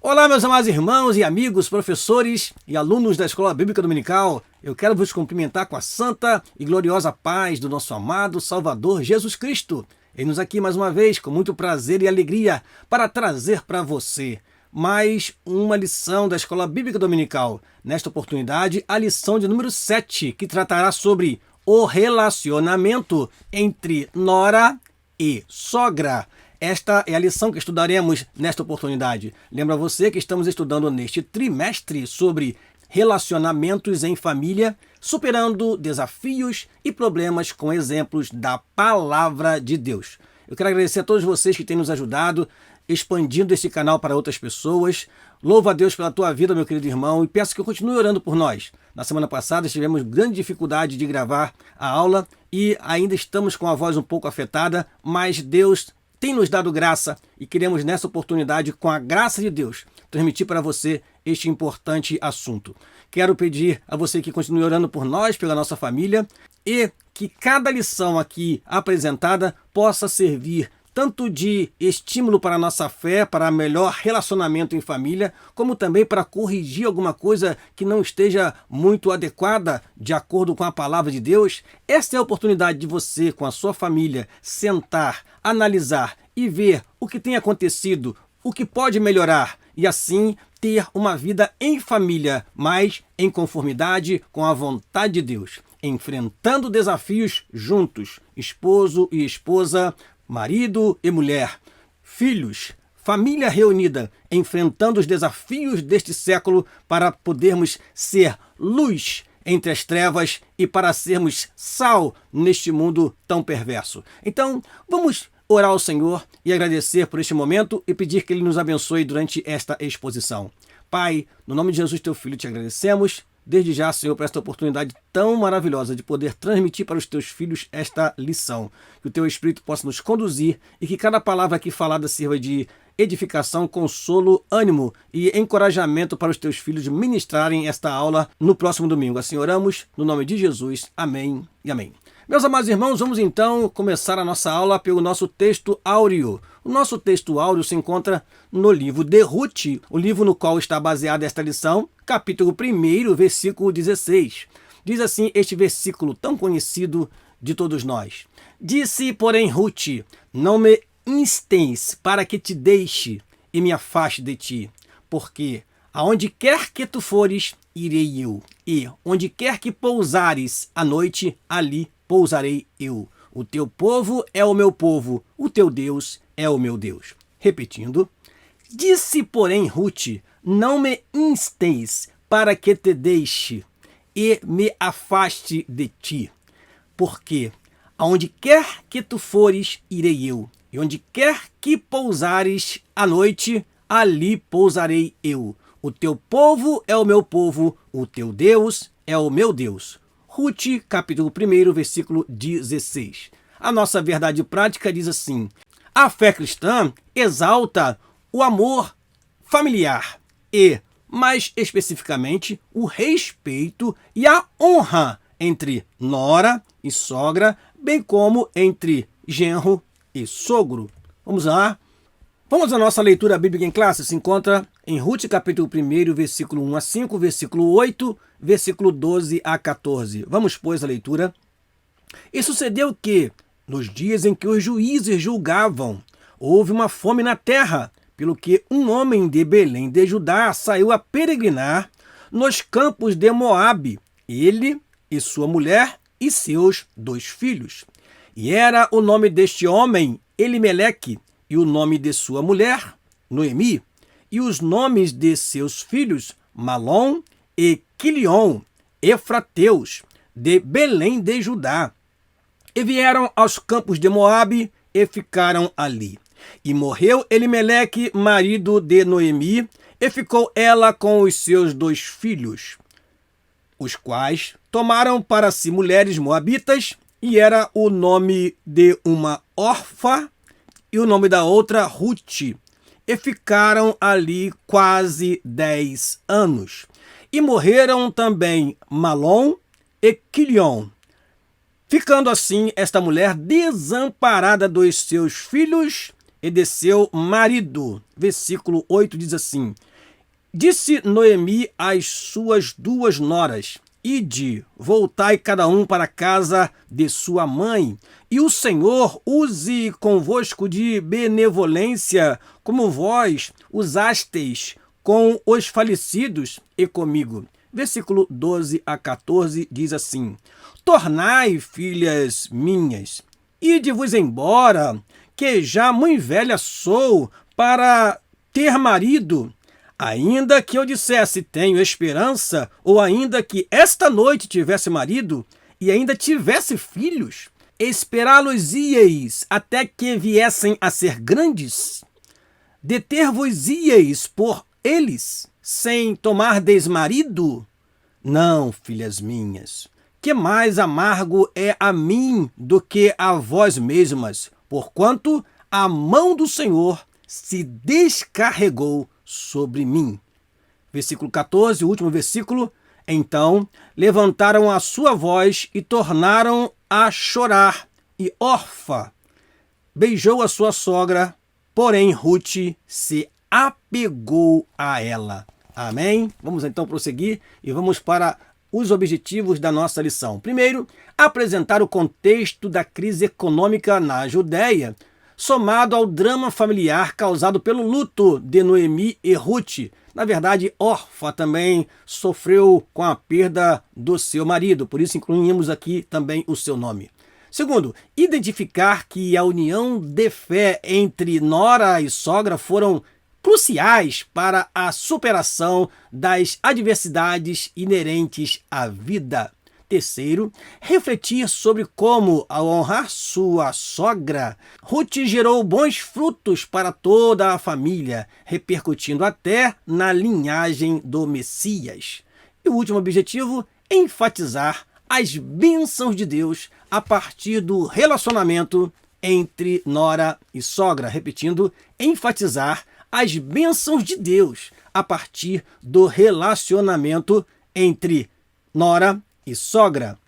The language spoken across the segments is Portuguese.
Olá, meus amados irmãos e amigos, professores e alunos da Escola Bíblica Dominical. Eu quero vos cumprimentar com a santa e gloriosa paz do nosso amado Salvador Jesus Cristo. Eis-nos aqui mais uma vez, com muito prazer e alegria, para trazer para você mais uma lição da Escola Bíblica Dominical. Nesta oportunidade, a lição de número 7, que tratará sobre o relacionamento entre nora e sogra. Esta é a lição que estudaremos nesta oportunidade. Lembra você que estamos estudando neste trimestre sobre relacionamentos em família, superando desafios e problemas com exemplos da Palavra de Deus. Eu quero agradecer a todos vocês que têm nos ajudado, expandindo este canal para outras pessoas. Louvo a Deus pela tua vida, meu querido irmão, e peço que continue orando por nós. Na semana passada tivemos grande dificuldade de gravar a aula e ainda estamos com a voz um pouco afetada, mas Deus tem nos dado graça e queremos nessa oportunidade, com a graça de Deus, transmitir para você este importante assunto. Quero pedir a você que continue orando por nós, pela nossa família, e que cada lição aqui apresentada possa servir tanto de estímulo para a nossa fé, para melhor relacionamento em família, como também para corrigir alguma coisa que não esteja muito adequada de acordo com a palavra de Deus. Esta é a oportunidade de você, com a sua família, sentar, analisar e ver o que tem acontecido, o que pode melhorar e assim ter uma vida em família, mas em conformidade com a vontade de Deus, enfrentando desafios juntos, esposo e esposa, marido e mulher, filhos, família reunida, enfrentando os desafios deste século para podermos ser luz entre as trevas e para sermos sal neste mundo tão perverso. Então, vamos orar ao Senhor e agradecer por este momento e pedir que Ele nos abençoe durante esta exposição. Pai, no nome de Jesus, teu Filho, te agradecemos. Desde já, Senhor, por esta oportunidade tão maravilhosa de poder transmitir para os teus filhos esta lição. Que o teu Espírito possa nos conduzir e que cada palavra aqui falada sirva de edificação, consolo, ânimo e encorajamento para os teus filhos ministrarem esta aula no próximo domingo. Assim oramos, no nome de Jesus. Amém e amém. Meus amados irmãos, vamos então começar a nossa aula pelo nosso texto áureo. O nosso texto áureo se encontra no livro de Ruth, o livro no qual está baseada esta lição, capítulo 1, versículo 16. Diz assim este versículo tão conhecido de todos nós. Disse, porém, Ruth, não me instes para que te deixe e me afaste de ti, porque aonde quer que tu fores, irei eu, e onde quer que pousares à noite, ali pousarei eu. O teu povo é o meu povo, o teu Deus é o meu Deus. Repetindo, disse, porém, Ruth, não me instes para que te deixe e me afaste de ti, porque aonde quer que tu fores, irei eu, e onde quer que pousares à noite, ali pousarei eu. O teu povo é o meu povo, o teu Deus é o meu Deus. Ruth, capítulo 1, versículo 16. A nossa verdade prática diz assim: a fé cristã exalta o amor familiar e, mais especificamente, o respeito e a honra entre nora e sogra, bem como entre genro e sogro. Vamos lá. Vamos à nossa leitura bíblica em classe. Se encontra em Ruth, capítulo 1, versículo 1 a 5, versículo 8, versículo 12 a 14. Vamos, pois, à leitura. E sucedeu que, nos dias em que os juízes julgavam, houve uma fome na terra, pelo que um homem de Belém de Judá saiu a peregrinar nos campos de Moabe, ele e sua mulher e seus 2 filhos. E era o nome deste homem Elimeleque, e o nome de sua mulher, Noemi, e os nomes de seus filhos, Malom e Quilion, efrateus, de Belém de Judá. E vieram aos campos de Moabe e ficaram ali. E morreu Elimeleque, marido de Noemi, e ficou ela com os seus 2 filhos, os quais tomaram para si mulheres moabitas, e era o nome de uma Orfa, e o nome da outra Ruth, e ficaram ali quase 10 anos. E morreram também Malom e Quilion, ficando assim esta mulher desamparada dos seus filhos e de seu marido. Versículo 8 diz assim: Disse Noemi às suas duas noras: Ide, voltai cada um para a casa de sua mãe, e o Senhor use convosco de benevolência, como vós usasteis com os falecidos e comigo. Versículo 12 a 14 diz assim: Tornai, filhas minhas, ide-vos embora, que já muito velha sou para ter marido. Ainda que eu dissesse tenho esperança, ou ainda que esta noite tivesse marido, e ainda tivesse filhos, esperá-los-íeis até que viessem a ser grandes? Deter-vos-íeis por eles, sem tomardes marido? Não, filhas minhas, que mais amargo é a mim do que a vós mesmas, porquanto a mão do Senhor se descarregou sobre mim. Versículo 14, o último versículo. Então levantaram a sua voz e tornaram a chorar, e Orfa beijou a sua sogra, porém Ruth se apegou a ela. Amém? Vamos então prosseguir e vamos para os objetivos da nossa lição. Primeiro, apresentar o contexto da crise econômica na Judéia, somado ao drama familiar causado pelo luto de Noemi e Ruth. Na verdade, Orfa também sofreu com a perda do seu marido, por isso incluímos aqui também o seu nome. Segundo, identificar que a união de fé entre nora e sogra foram cruciais para a superação das adversidades inerentes à vida. Terceiro, refletir sobre como, ao honrar sua sogra, Ruth gerou bons frutos para toda a família, repercutindo até na linhagem do Messias. E o último objetivo, enfatizar as bênçãos de Deus a partir do relacionamento entre nora e sogra. Repetindo, enfatizar as bênçãos de Deus a partir do relacionamento entre nora e sogra.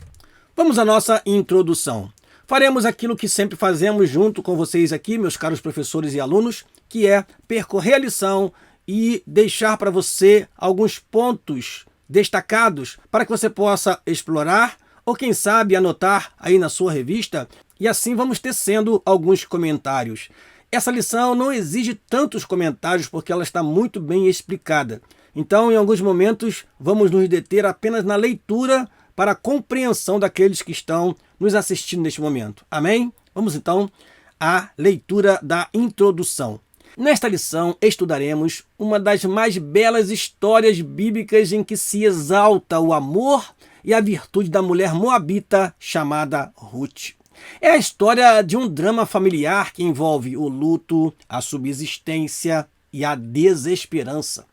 Vamos à nossa introdução. Faremos aquilo que sempre fazemos junto com vocês aqui, meus caros professores e alunos, que é percorrer a lição e deixar para você alguns pontos destacados para que você possa explorar ou, quem sabe, anotar aí na sua revista, e assim vamos tecendo alguns comentários. Essa lição não exige tantos comentários porque ela está muito bem explicada. Então, em alguns momentos, vamos nos deter apenas na leitura para a compreensão daqueles que estão nos assistindo neste momento. Amém? Vamos então à leitura da introdução. Nesta lição, estudaremos uma das mais belas histórias bíblicas em que se exalta o amor e a virtude da mulher moabita chamada Ruth. É a história de um drama familiar que envolve o luto, a subsistência e a desesperança.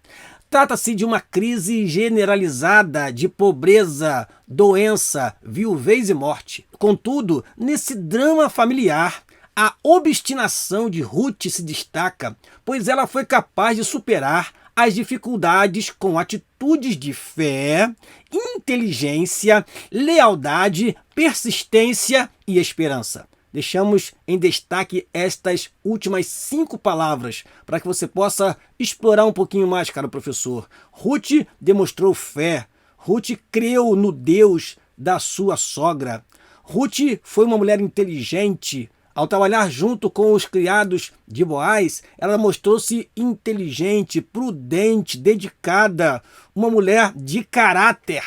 Trata-se de uma crise generalizada de pobreza, doença, viuvez e morte. Contudo, nesse drama familiar, a obstinação de Ruth se destaca, pois ela foi capaz de superar as dificuldades com atitudes de fé, inteligência, lealdade, persistência e esperança. Deixamos em destaque estas últimas 5 palavras para que você possa explorar um pouquinho mais, caro professor. Ruth demonstrou fé. Ruth creu no Deus da sua sogra. Ruth foi uma mulher inteligente. Ao trabalhar junto com os criados de Boaz, ela mostrou-se inteligente, prudente, dedicada, uma mulher de caráter.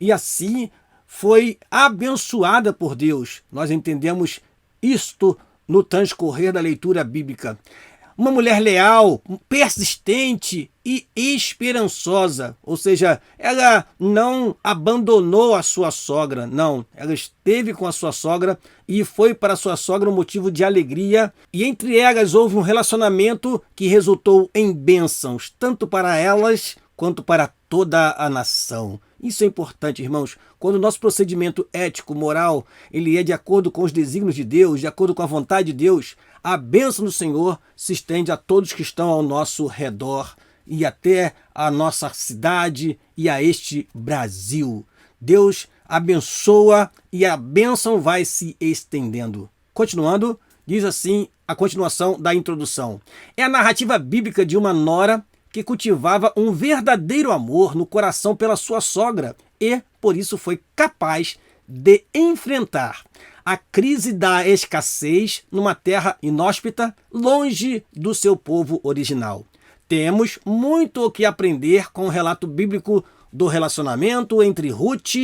E assim foi abençoada por Deus. Nós entendemos isto no transcorrer da leitura bíblica. Uma mulher leal, persistente e esperançosa. Ou seja, ela não abandonou a sua sogra, não. Ela esteve com a sua sogra e foi para a sua sogra um motivo de alegria. E entre elas houve um relacionamento que resultou em bênçãos, tanto para elas quanto para toda a nação. Isso é importante, irmãos. Quando o nosso procedimento ético, moral, ele é de acordo com os desígnios de Deus, de acordo com a vontade de Deus, a bênção do Senhor se estende a todos que estão ao nosso redor e até a nossa cidade e a este Brasil. Deus abençoa e a bênção vai se estendendo. Continuando, diz assim a continuação da introdução. É a narrativa bíblica de uma nora que cultivava um verdadeiro amor no coração pela sua sogra e, por isso, foi capaz de enfrentar a crise da escassez numa terra inóspita, longe do seu povo original. Temos muito o que aprender com o relato bíblico do relacionamento entre Ruth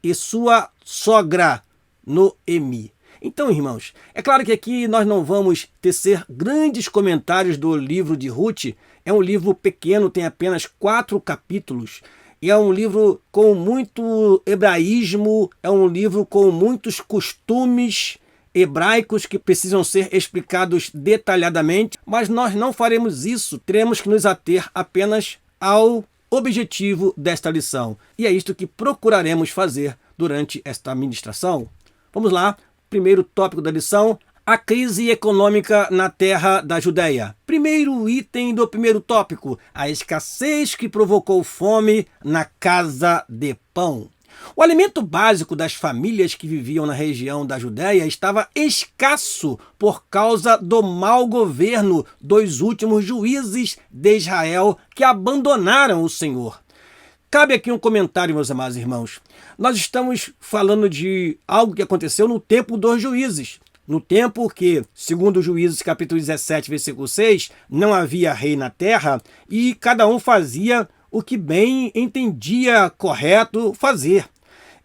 e sua sogra, Noemi. Então, irmãos, é claro que aqui nós não vamos tecer grandes comentários do livro de Ruth. É um livro pequeno, tem apenas 4 capítulos. E é um livro com muito hebraísmo, é um livro com muitos costumes hebraicos que precisam ser explicados detalhadamente, mas nós não faremos isso. Teremos que nos ater apenas ao objetivo desta lição. E é isto que procuraremos fazer durante esta ministração. Vamos lá, primeiro tópico da lição: a crise econômica na terra da Judéia. Primeiro item do primeiro tópico: a escassez que provocou fome na casa de pão. O alimento básico das famílias que viviam na região da Judéia estava escasso por causa do mau governo dos últimos juízes de Israel que abandonaram o Senhor. Cabe aqui um comentário, meus amados irmãos. Nós estamos falando de algo que aconteceu no tempo dos juízes. No tempo que, segundo Juízes capítulo 17, versículo 6, não havia rei na terra e cada um fazia o que bem entendia correto fazer.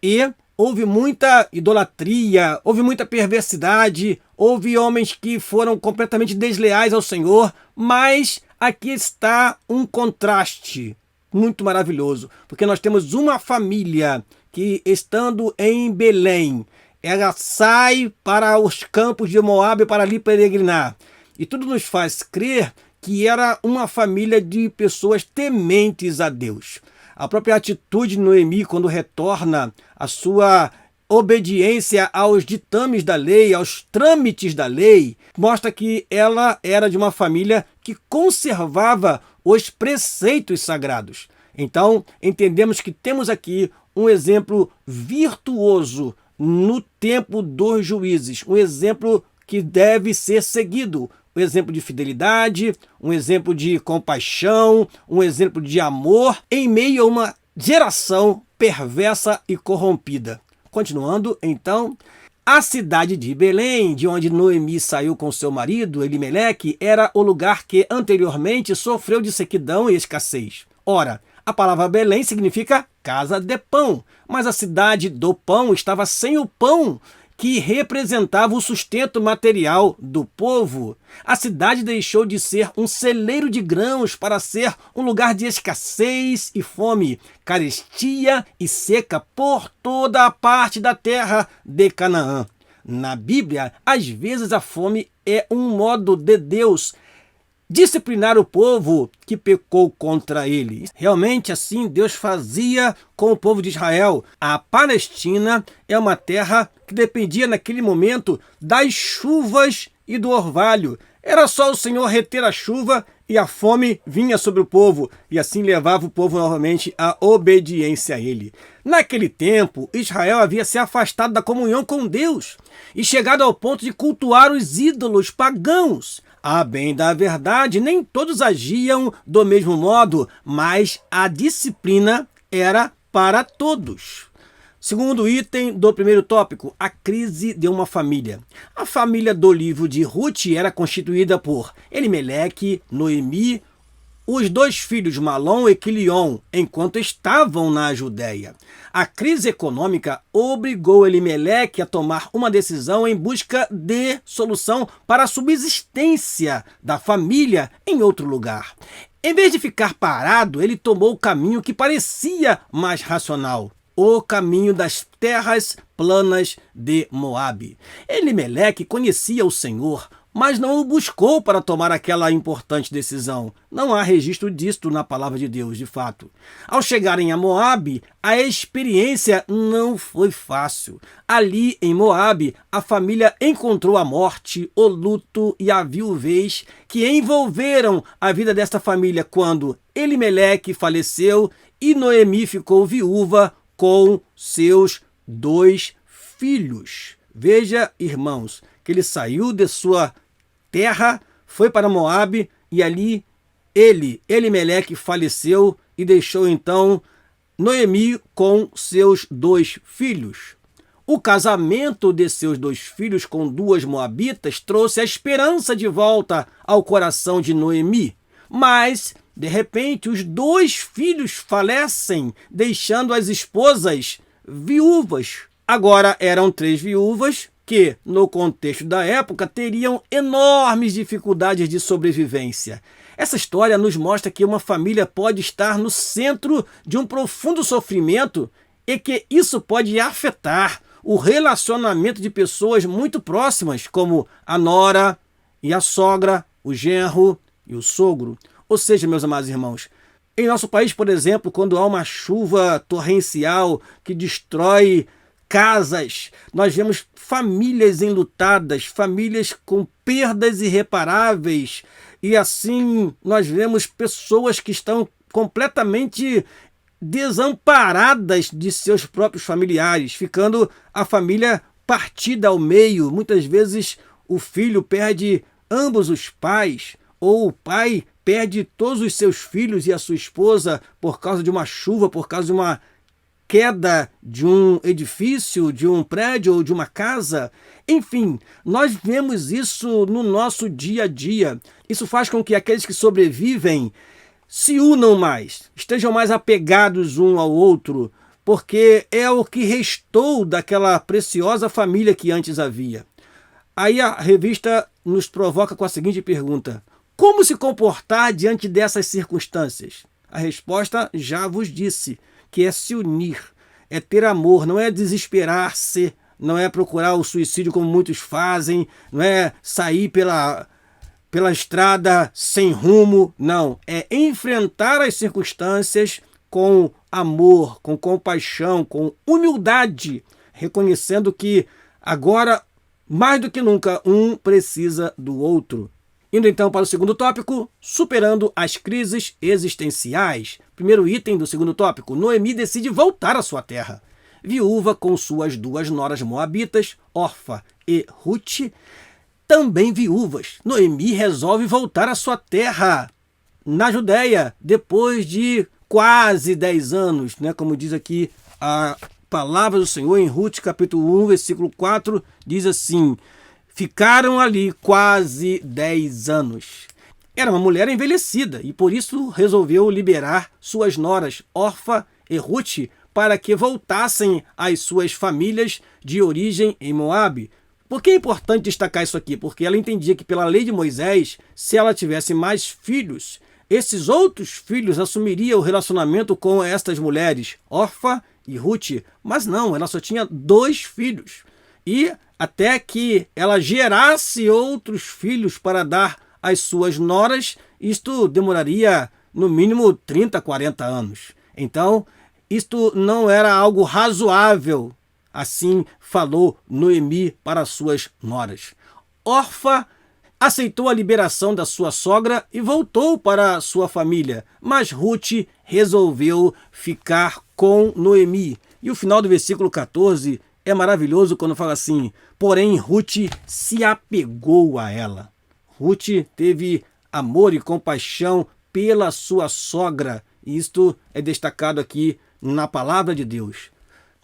E houve muita idolatria, houve muita perversidade, houve homens que foram completamente desleais ao Senhor, mas aqui está um contraste muito maravilhoso, porque nós temos uma família que, estando em Belém, ela sai para os campos de Moabe para ali peregrinar. E tudo nos faz crer que era uma família de pessoas tementes a Deus. A própria atitude de Noemi, quando retorna a sua obediência aos ditames da lei, aos trâmites da lei, mostra que ela era de uma família que conservava os preceitos sagrados. Então, entendemos que temos aqui um exemplo virtuoso no tempo dos juízes, um exemplo que deve ser seguido, um exemplo de fidelidade, um exemplo de compaixão, um exemplo de amor em meio a uma geração perversa e corrompida. Continuando, então, a cidade de Belém, de onde Noemi saiu com seu marido, Elimeleque, era o lugar que anteriormente sofreu de sequidão e escassez. Ora, a palavra Belém significa casa de pão, mas a cidade do pão estava sem o pão, que representava o sustento material do povo. A cidade deixou de ser um celeiro de grãos para ser um lugar de escassez e fome, carestia e seca por toda a parte da terra de Canaã. Na Bíblia, às vezes a fome é um modo de Deus disciplinar o povo que pecou contra ele. Realmente assim Deus fazia com o povo de Israel. A Palestina é uma terra que dependia naquele momento das chuvas e do orvalho. Era só o Senhor reter a chuva e a fome vinha sobre o povo, e assim levava o povo novamente à obediência a ele. Naquele tempo, Israel havia se afastado da comunhão com Deus e chegado ao ponto de cultuar os ídolos pagãos. A bem da verdade, nem todos agiam do mesmo modo, mas a disciplina era para todos. Segundo item do primeiro tópico, a crise de uma família. A família do livro de Ruth era constituída por Elimeleque, Noemi, os 2 filhos Malom e Quilion, enquanto estavam na Judéia. A crise econômica obrigou Elimeleque a tomar uma decisão em busca de solução para a subsistência da família em outro lugar. Em vez de ficar parado, ele tomou o caminho que parecia mais racional: o caminho das terras planas de Moabe. Elimeleque conhecia o Senhor, mas não o buscou para tomar aquela importante decisão. Não há registro disto na palavra de Deus, de fato. Ao chegarem a Moabe, a experiência não foi fácil. Ali, em Moabe, a família encontrou a morte, o luto e a viuvez que envolveram a vida desta família quando Elimeleque faleceu e Noemi ficou viúva com seus 2 filhos. Veja, irmãos, que ele saiu de sua terra, foi para Moabe e ali Elimeleque, faleceu e deixou então Noemi com seus 2 filhos. O casamento de seus 2 filhos com 2 moabitas trouxe a esperança de volta ao coração de Noemi. Mas, de repente, os 2 filhos falecem, deixando as esposas viúvas. Agora eram 3 viúvas que, no contexto da época, teriam enormes dificuldades de sobrevivência. Essa história nos mostra que uma família pode estar no centro de um profundo sofrimento e que isso pode afetar o relacionamento de pessoas muito próximas, como a nora e a sogra, o genro e o sogro. Ou seja, meus amados irmãos, em nosso país, por exemplo, quando há uma chuva torrencial que destrói casas, nós vemos famílias enlutadas, famílias com perdas irreparáveis, e assim nós vemos pessoas que estão completamente desamparadas de seus próprios familiares, ficando a família partida ao meio. Muitas vezes o filho perde ambos os pais, ou o pai perde todos os seus filhos e a sua esposa por causa de uma chuva, por causa de uma queda de um edifício, de um prédio ou de uma casa. Enfim, nós vemos isso no nosso dia a dia. Isso faz com que aqueles que sobrevivem se unam mais, estejam mais apegados um ao outro, porque é o que restou daquela preciosa família que antes havia. Aí a revista nos provoca com a seguinte pergunta: como se comportar diante dessas circunstâncias? A resposta já vos disse, que é se unir, é ter amor, não é desesperar-se, não é procurar o suicídio como muitos fazem, não é sair pela estrada sem rumo, não. É enfrentar as circunstâncias com amor, com compaixão, com humildade, reconhecendo que agora, mais do que nunca, um precisa do outro. Indo então para o segundo tópico, superando as crises existenciais. Primeiro item do segundo tópico, Noemi decide voltar à sua terra. Viúva com suas 2 noras moabitas, Orfa e Ruth, também viúvas, Noemi resolve voltar à sua terra, na Judéia, depois de quase 10 anos, né? Como diz aqui a palavra do Senhor em Ruth, capítulo 1, versículo 4, diz assim: ficaram ali quase 10 anos. Era uma mulher envelhecida e por isso resolveu liberar suas noras, Orfa e Ruth, para que voltassem às suas famílias de origem em Moabe. Por que é importante destacar isso aqui? Porque ela entendia que pela lei de Moisés, se ela tivesse mais filhos, esses outros filhos assumiriam o relacionamento com estas mulheres, Orfa e Ruth. Mas não, ela só tinha 2 filhos. E até que ela gerasse outros filhos para dar às suas noras, isto demoraria no mínimo 30, 40 anos. Então, isto não era algo razoável. Assim falou Noemi para suas noras. Orfa aceitou a liberação da sua sogra e voltou para sua família, mas Ruth resolveu ficar com Noemi. E o final do versículo 14 é maravilhoso quando fala assim: porém Ruth se apegou a ela. Ruth teve amor e compaixão pela sua sogra. E isto é destacado aqui na palavra de Deus.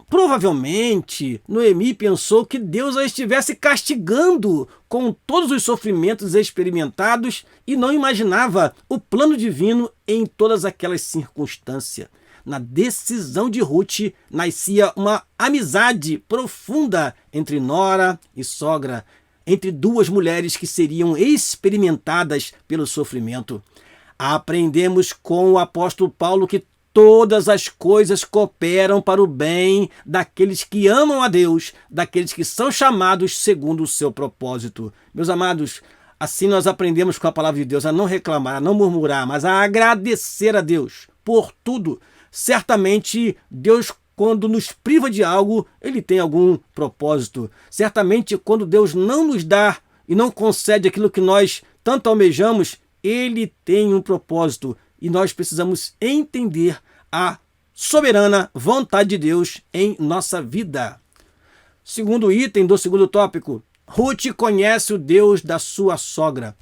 Provavelmente, Noemi pensou que Deus a estivesse castigando com todos os sofrimentos experimentados e não imaginava o plano divino em todas aquelas circunstâncias. Na decisão de Ruth nascia uma amizade profunda entre nora e sogra, entre 2 mulheres que seriam experimentadas pelo sofrimento. Aprendemos com o apóstolo Paulo que todas as coisas cooperam para o bem daqueles que amam a Deus, daqueles que são chamados segundo o seu propósito. Meus amados, assim nós aprendemos com a palavra de Deus a não reclamar, a não murmurar, mas a agradecer a Deus por tudo. Certamente Deus, quando nos priva de algo, Ele tem algum propósito. Certamente quando Deus não nos dá e não concede aquilo que nós tanto almejamos, Ele tem um propósito. E nós precisamos entender a soberana vontade de Deus em nossa vida. Segundo item do segundo tópico, Ruth conhece o Deus da sua sogra.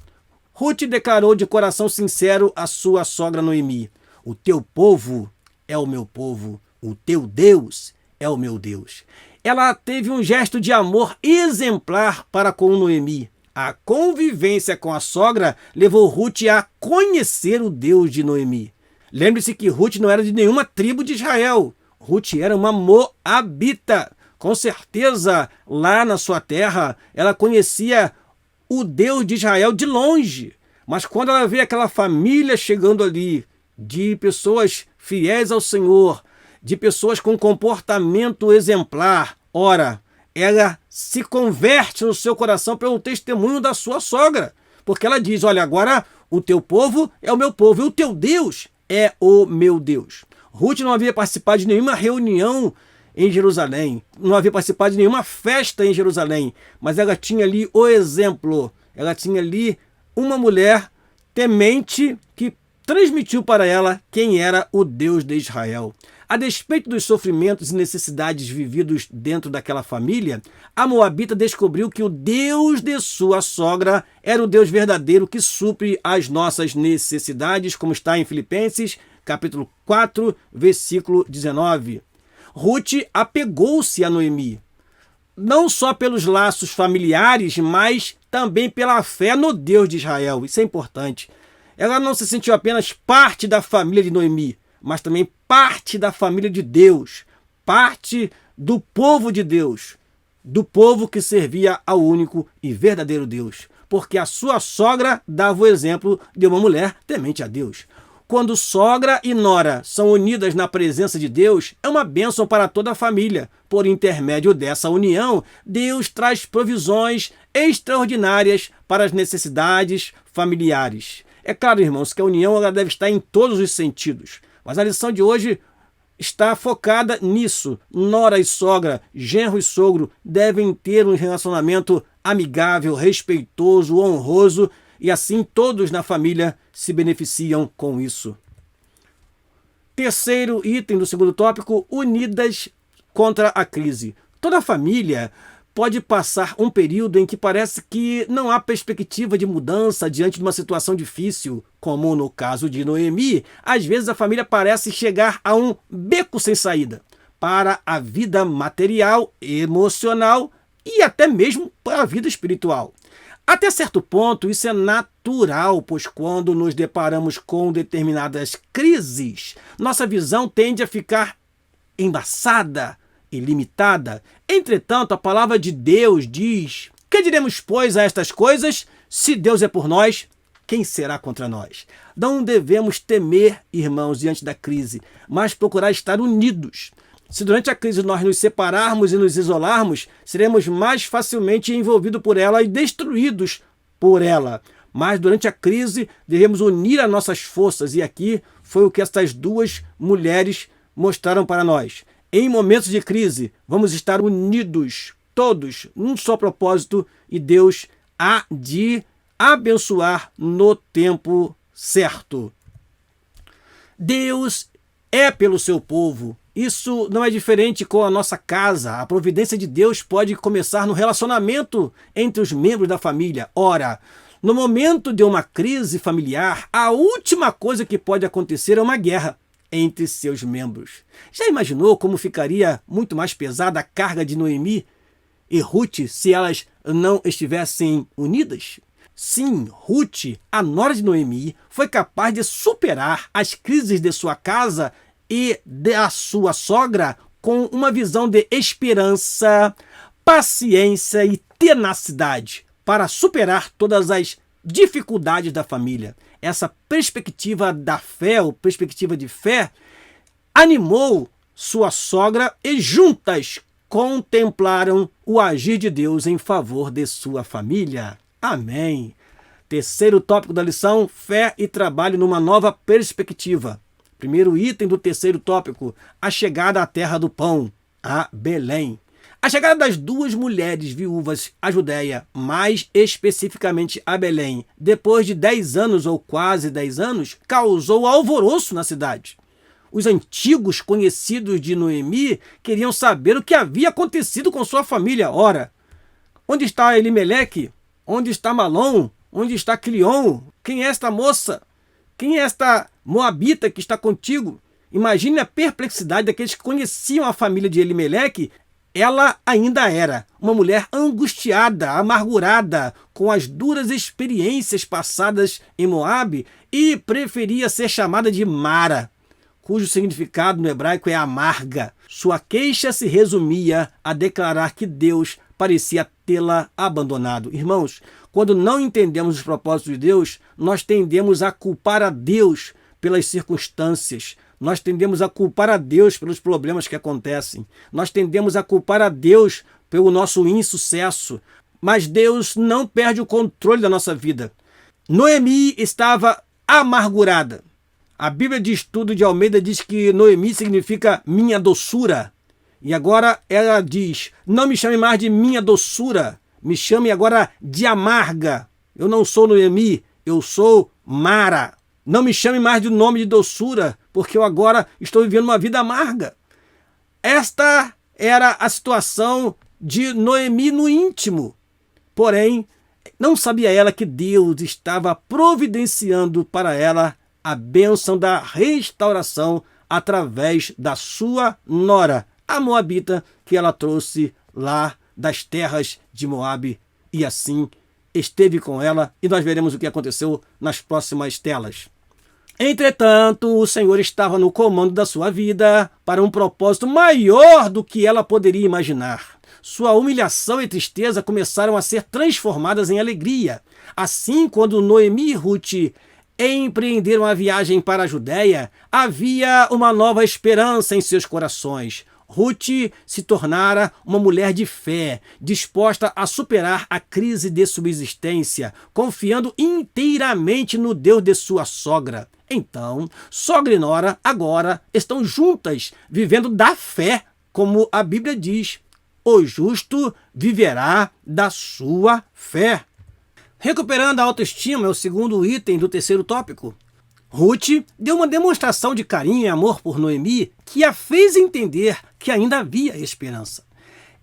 Ruth declarou de coração sincero à sua sogra Noemi: o teu povo é o meu povo, o teu Deus é o meu Deus. Ela teve um gesto de amor exemplar para com Noemi. A convivência com a sogra levou Ruth a conhecer o Deus de Noemi. Lembre-se que Ruth não era de nenhuma tribo de Israel. Ruth era uma moabita. Com certeza, lá na sua terra, ela conhecia o Deus de Israel de longe. Mas quando ela vê aquela família chegando ali, de pessoas fiéis ao Senhor, de pessoas com comportamento exemplar, ora, ela se converte no seu coração pelo testemunho da sua sogra. Porque ela diz: olha, agora o teu povo é o meu povo e o teu Deus é o meu Deus. Ruth não havia participado de nenhuma reunião em Jerusalém, não havia participado de nenhuma festa em Jerusalém, mas ela tinha ali o exemplo, ela tinha ali uma mulher temente que transmitiu para ela quem era o Deus de Israel. A despeito dos sofrimentos e necessidades vividos dentro daquela família, a moabita descobriu que o Deus de sua sogra era o Deus verdadeiro que supre as nossas necessidades, como está em Filipenses, capítulo 4, versículo 19. Ruth apegou-se a Noemi, não só pelos laços familiares, mas também pela fé no Deus de Israel. Isso é importante. Ela não se sentiu apenas parte da família de Noemi, mas também parte da família de Deus, parte do povo de Deus, do povo que servia ao único e verdadeiro Deus, porque a sua sogra dava o exemplo de uma mulher temente a Deus. Quando sogra e nora são unidas na presença de Deus, é uma bênção para toda a família. Por intermédio dessa união, Deus traz provisões extraordinárias para as necessidades familiares. É claro, irmãos, que a união ela deve estar em todos os sentidos. Mas a lição de hoje está focada nisso. Nora e sogra, genro e sogro devem ter um relacionamento amigável, respeitoso, honroso, e assim todos na família se beneficiam com isso. Terceiro item do segundo tópico: unidas contra a crise. Toda família pode passar um período em que parece que não há perspectiva de mudança diante de uma situação difícil, como no caso de Noemi. Às vezes a família parece chegar a um beco sem saída para a vida material, emocional e até mesmo para a vida espiritual. Até certo ponto, isso é natural, pois quando nos deparamos com determinadas crises, nossa visão tende a ficar embaçada e limitada. Entretanto, a palavra de Deus diz: que diremos, pois, a estas coisas? Se Deus é por nós, quem será contra nós? Não devemos temer, irmãos, diante da crise, mas procurar estar unidos. Se durante a crise nós nos separarmos e nos isolarmos, seremos mais facilmente envolvidos por ela e destruídos por ela. Mas durante a crise devemos unir as nossas forças, e aqui foi o que essas duas mulheres mostraram para nós. Em momentos de crise, vamos estar unidos, todos, num só propósito, e Deus há de abençoar no tempo certo. Deus é pelo seu povo. Isso não é diferente com a nossa casa. A providência de Deus pode começar no relacionamento entre os membros da família. Ora, no momento de uma crise familiar, a última coisa que pode acontecer é uma guerra entre seus membros. Já imaginou como ficaria muito mais pesada a carga de Noemi e Ruth se elas não estivessem unidas? Sim, Ruth, a nora de Noemi, foi capaz de superar as crises de sua casa e da sua sogra com uma visão de esperança, paciência e tenacidade para superar todas as dificuldades da família. Essa perspectiva da fé, ou perspectiva de fé, animou sua sogra e juntas contemplaram o agir de Deus em favor de sua família. Amém. Terceiro tópico da lição: fé e trabalho numa nova perspectiva. Primeiro item do terceiro tópico: a chegada à terra do pão, a Belém. A chegada das duas mulheres viúvas à Judéia, mais especificamente a Belém, depois de 10 anos ou quase 10 anos, causou alvoroço na cidade. Os antigos conhecidos de Noemi queriam saber o que havia acontecido com sua família. Ora, onde está Elimeleque? Onde está Malom? Onde está Quilion? Quem é esta moça? Quem é esta moabita que está contigo? Imagine a perplexidade daqueles que conheciam a família de Elimeleque. Ela ainda era uma mulher angustiada, amargurada, com as duras experiências passadas em Moabe e preferia ser chamada de Mara, cujo significado no hebraico é amarga. Sua queixa se resumia a declarar que Deus parecia tê-la abandonado. Irmãos, quando não entendemos os propósitos de Deus, nós tendemos a culpar a Deus pelas circunstâncias. Nós tendemos a culpar a Deus pelos problemas que acontecem. Nós tendemos a culpar a Deus pelo nosso insucesso. Mas Deus não perde o controle da nossa vida. Noemi estava amargurada. A Bíblia de Estudo de Almeida diz que Noemi significa minha doçura. E agora ela diz, não me chame mais de minha doçura, me chame agora de amarga. Eu não sou Noemi, eu sou Mara. Não me chame mais de nome de doçura, porque eu agora estou vivendo uma vida amarga. Esta era a situação de Noemi no íntimo. Porém, não sabia ela que Deus estava providenciando para ela a bênção da restauração através da sua nora, a moabita, que ela trouxe lá das terras de Moabe. E assim esteve com ela, e nós veremos o que aconteceu nas próximas telas. Entretanto, o Senhor estava no comando da sua vida para um propósito maior do que ela poderia imaginar. Sua humilhação e tristeza começaram a ser transformadas em alegria. Assim, quando Noemi e Ruth empreenderam a viagem para a Judéia, havia uma nova esperança em seus corações. Ruth se tornara uma mulher de fé, disposta a superar a crise de subsistência, confiando inteiramente no Deus de sua sogra. Então, sogra e nora agora estão juntas, vivendo da fé, como a Bíblia diz. O justo viverá da sua fé. Recuperando a autoestima é o segundo item do terceiro tópico. Ruth deu uma demonstração de carinho e amor por Noemi que a fez entender que ainda havia esperança.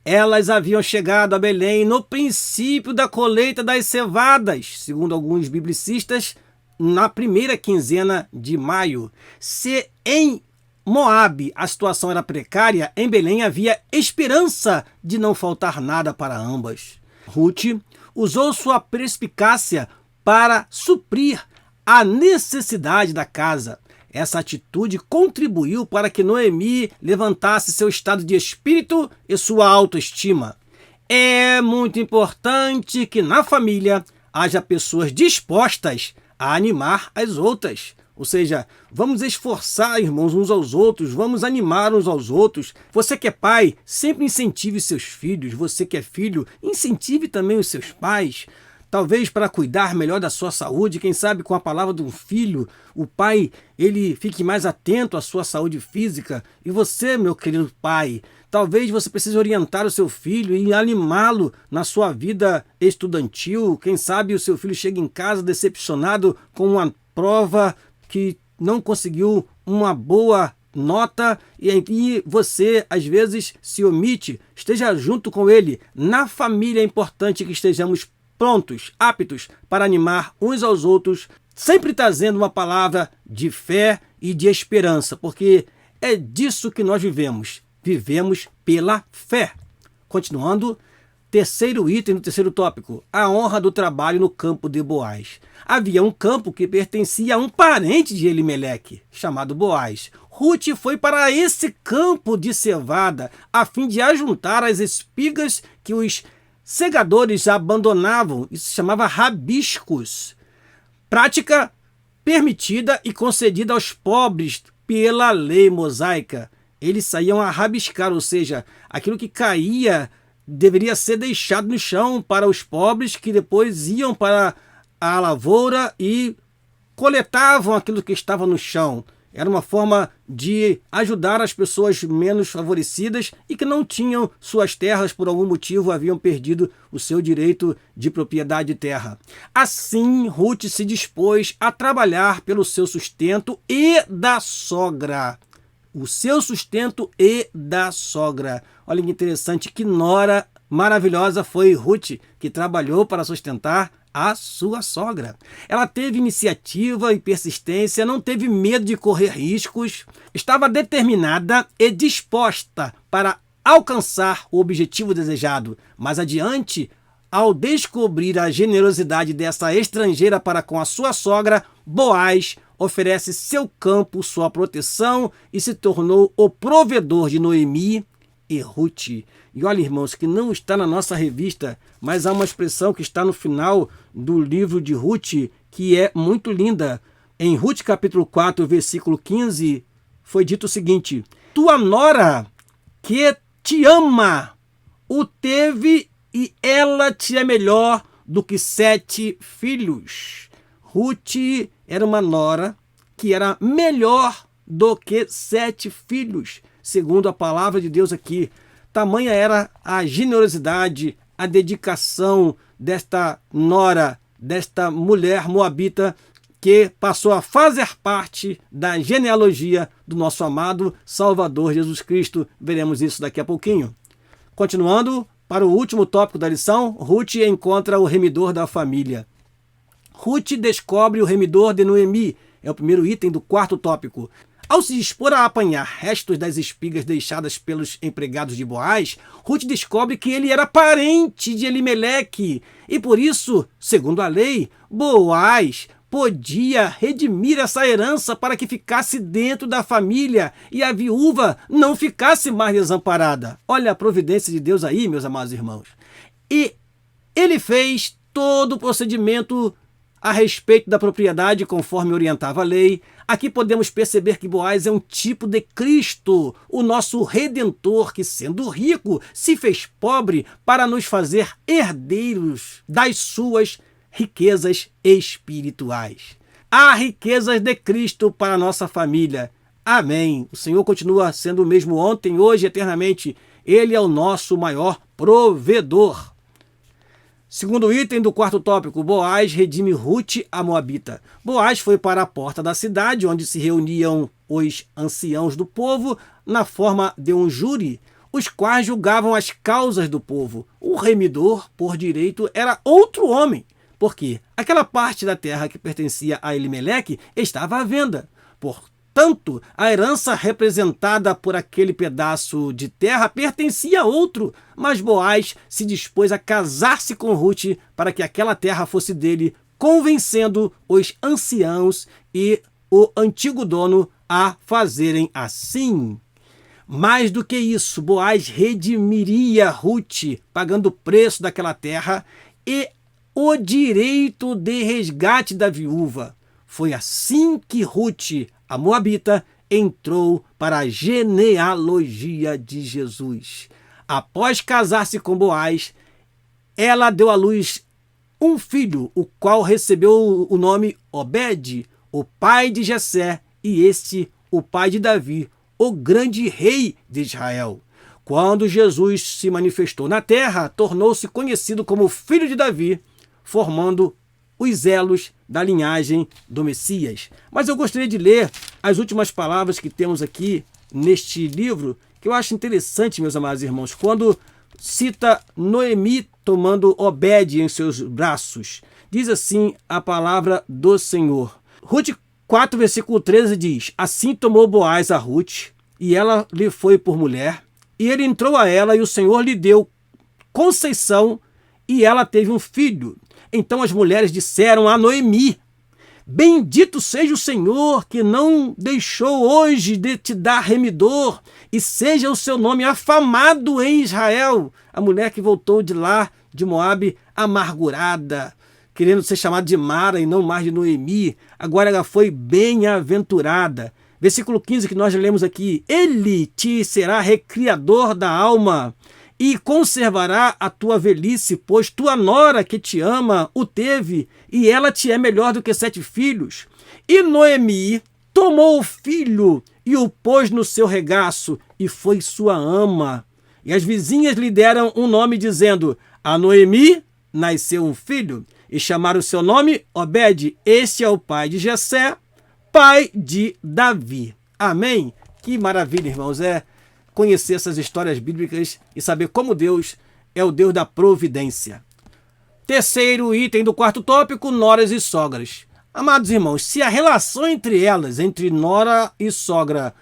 Elas haviam chegado a Belém no princípio da colheita das cevadas, segundo alguns biblicistas, na primeira quinzena de maio. Se em Moabe a situação era precária, em Belém havia esperança de não faltar nada para ambas. Ruth usou sua perspicácia para suprir a necessidade da casa. Essa atitude contribuiu para que Noemi levantasse seu estado de espírito e sua autoestima. É muito importante que na família haja pessoas dispostas a animar as outras. Ou seja, vamos esforçar, irmãos, uns aos outros, vamos animar uns aos outros. Você que é pai, sempre incentive seus filhos. Você que é filho, incentive também os seus pais. Talvez para cuidar melhor da sua saúde, quem sabe com a palavra de um filho, o pai ele fique mais atento à sua saúde física. E você, meu querido pai, talvez você precise orientar o seu filho e animá-lo na sua vida estudantil. Quem sabe o seu filho chega em casa decepcionado com uma prova que não conseguiu uma boa nota e você às vezes se omite. Esteja junto com ele. Na família é importante que estejamos prontos, aptos para animar uns aos outros, sempre trazendo uma palavra de fé e de esperança, porque é disso que nós vivemos. Vivemos pela fé. Continuando, terceiro item do terceiro tópico, a honra do trabalho no campo de Boaz. Havia um campo que pertencia a um parente de Elimeleque, chamado Boaz. Ruth foi para esse campo de cevada a fim de ajuntar as espigas que os segadores abandonavam. Isso se chamava rabiscos, prática permitida e concedida aos pobres pela lei mosaica. Eles saíam a rabiscar, ou seja, aquilo que caía deveria ser deixado no chão para os pobres, que depois iam para a lavoura e coletavam aquilo que estava no chão. Era uma forma de ajudar as pessoas menos favorecidas e que não tinham suas terras, por algum motivo haviam perdido o seu direito de propriedade de terra. Assim, Ruth se dispôs a trabalhar pelo seu sustento e da sogra. O seu sustento e da sogra. Olha que interessante, que nora maravilhosa foi Ruth, que trabalhou para sustentar a sua sogra. Ela teve iniciativa e persistência, não teve medo de correr riscos, estava determinada e disposta para alcançar o objetivo desejado. Mais adiante, ao descobrir a generosidade dessa estrangeira para com a sua sogra, Boaz oferece seu campo, sua proteção e se tornou o provedor de Noemi e Ruth. E olha, irmãos, que não está na nossa revista, mas há uma expressão que está no final do livro de Ruth, que é muito linda. Em Ruth capítulo 4, versículo 15, foi dito o seguinte: tua nora que te ama, o teve e ela te é melhor do que 7 filhos. Ruth era uma nora que era melhor do que 7 filhos, segundo a palavra de Deus aqui. Tamanha era a generosidade, a dedicação desta nora, desta mulher moabita, que passou a fazer parte da genealogia do nosso amado Salvador Jesus Cristo. Veremos isso daqui a pouquinho. Continuando, para o último tópico da lição, Ruth encontra o remidor da família. Ruth descobre o remidor de Noemi, é o primeiro item do quarto tópico. Ao se dispor a apanhar restos das espigas deixadas pelos empregados de Boaz, Ruth descobre que ele era parente de Elimeleque e por isso, segundo a lei, Boaz podia redimir essa herança para que ficasse dentro da família e a viúva não ficasse mais desamparada. Olha a providência de Deus aí, meus amados irmãos. E ele fez todo o procedimento a respeito da propriedade conforme orientava a lei. Aqui podemos perceber que Boaz é um tipo de Cristo, o nosso Redentor, que sendo rico, se fez pobre para nos fazer herdeiros das suas riquezas espirituais. Há riquezas de Cristo para a nossa família. Amém. O Senhor continua sendo o mesmo ontem, hoje e eternamente. Ele é o nosso maior provedor. Segundo item do quarto tópico, Boaz redime Ruth, a moabita. Boaz foi para a porta da cidade, onde se reuniam os anciãos do povo, na forma de um júri, os quais julgavam as causas do povo. O remidor, por direito, era outro homem, porque aquela parte da terra que pertencia a Elimeleque estava à venda. Portanto, a herança representada por aquele pedaço de terra pertencia a outro, mas Boaz se dispôs a casar-se com Ruth para que aquela terra fosse dele, convencendo os anciãos e o antigo dono a fazerem assim. Mais do que isso, Boaz redimiria Ruth, pagando o preço daquela terra e o direito de resgate da viúva. Foi assim que Ruth, a moabita, entrou para a genealogia de Jesus. Após casar-se com Boaz, ela deu à luz um filho, o qual recebeu o nome Obed, o pai de Jessé, e este o pai de Davi, o grande rei de Israel. Quando Jesus se manifestou na terra, tornou-se conhecido como filho de Davi, formando os elos da linhagem do Messias. Mas eu gostaria de ler as últimas palavras que temos aqui neste livro, que eu acho interessante, meus amados irmãos, quando cita Noemi tomando Obed em seus braços. Diz assim a palavra do Senhor. Ruth 4, versículo 13 diz: assim tomou Boaz a Ruth, e ela lhe foi por mulher, e ele entrou a ela, e o Senhor lhe deu conceição, e ela teve um filho. Então as mulheres disseram a Noemi: bendito seja o Senhor, que não deixou hoje de te dar remidor, e seja o seu nome afamado em Israel. A mulher que voltou de lá, de Moabe, amargurada, querendo ser chamada de Mara e não mais de Noemi, agora ela foi bem-aventurada. Versículo 15 que nós lemos aqui: ele te será recriador da alma, e conservará a tua velhice, pois tua nora que te ama o teve, e ela te é melhor do que 7 filhos. E Noemi tomou o filho e o pôs no seu regaço, e foi sua ama. E as vizinhas lhe deram um nome, dizendo: a Noemi nasceu um filho, e chamaram o seu nome Obed. Este é o pai de Jessé, pai de Davi. Amém? Que maravilha, irmãos, conhecer essas histórias bíblicas e saber como Deus é o Deus da providência. Terceiro item do quarto tópico, noras e sogras. Amados irmãos, se a relação entre elas, entre nora e sogra,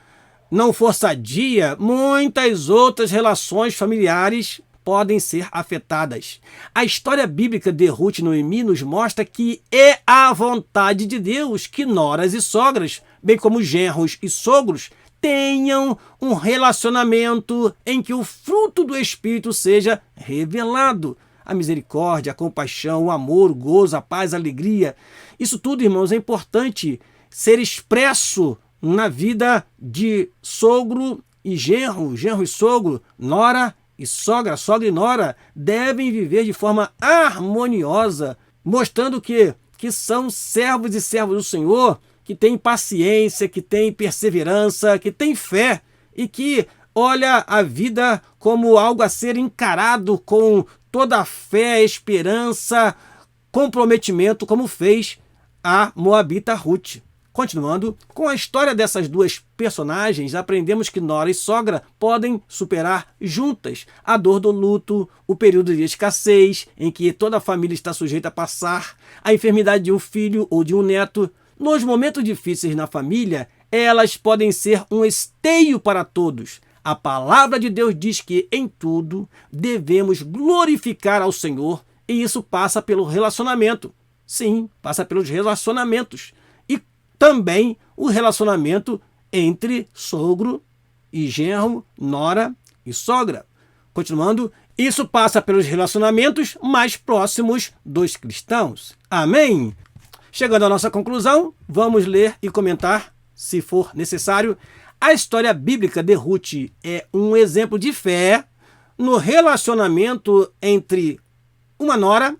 não for sadia, muitas outras relações familiares podem ser afetadas. A história bíblica de Ruth e Noemi nos mostra que é a vontade de Deus que noras e sogras, bem como genros e sogros, tenham um relacionamento em que o fruto do Espírito seja revelado. A misericórdia, a compaixão, o amor, o gozo, a paz, a alegria. Isso tudo, irmãos, é importante ser expresso na vida de sogro e genro, genro e sogro, nora e sogra, sogra e nora devem viver de forma harmoniosa, mostrando que são servos e servas do Senhor, que têm paciência, que têm perseverança, que têm fé e que olha a vida como algo a ser encarado com toda a fé, esperança, comprometimento, como fez a moabita Ruth. Continuando, com a história dessas duas personagens, aprendemos que nora e sogra podem superar juntas a dor do luto, o período de escassez em que toda a família está sujeita a passar, a enfermidade de um filho ou de um neto. Nos momentos difíceis na família, elas podem ser um esteio para todos. A palavra de Deus diz que em tudo devemos glorificar ao Senhor e isso passa pelo relacionamento. Sim, passa pelos relacionamentos. E também o relacionamento entre sogro e genro, nora e sogra. Continuando, isso passa pelos relacionamentos mais próximos dos cristãos. Amém? Chegando à nossa conclusão, vamos ler e comentar, se for necessário. A história bíblica de Ruth é um exemplo de fé no relacionamento entre uma nora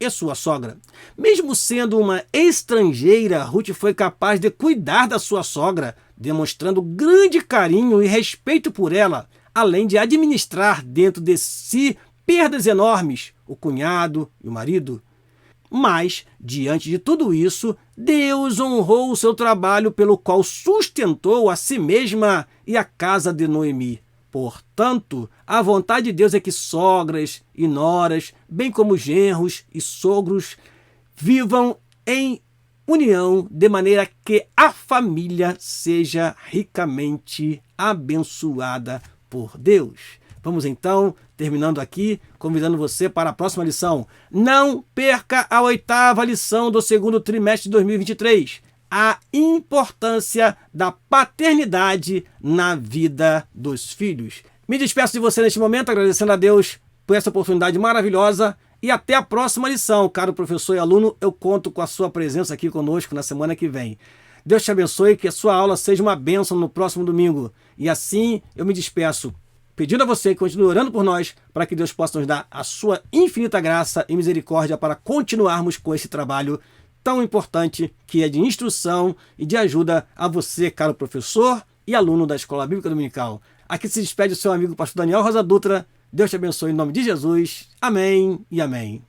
e sua sogra. Mesmo sendo uma estrangeira, Ruth foi capaz de cuidar da sua sogra, demonstrando grande carinho e respeito por ela, além de administrar dentro de si perdas enormes, o cunhado e o marido. Mas, diante de tudo isso, Deus honrou o seu trabalho pelo qual sustentou a si mesma e a casa de Noemi. Portanto, a vontade de Deus é que sogras e noras, bem como genros e sogros, vivam em união de maneira que a família seja ricamente abençoada por Deus. Vamos então, terminando aqui, convidando você para a próxima lição. Não perca a 8ª lição do segundo trimestre de 2023. A importância da paternidade na vida dos filhos. Me despeço de você neste momento, agradecendo a Deus por essa oportunidade maravilhosa. E até a próxima lição, caro professor e aluno. Eu conto com a sua presença aqui conosco na semana que vem. Deus te abençoe, que a sua aula seja uma bênção no próximo domingo. E assim eu me despeço, pedindo a você que continue orando por nós, para que Deus possa nos dar a sua infinita graça e misericórdia para continuarmos com esse trabalho tão importante que é de instrução e de ajuda a você, caro professor e aluno da Escola Bíblica Dominical. Aqui se despede o seu amigo pastor Daniel Rosa Dutra. Deus te abençoe em nome de Jesus. Amém e amém.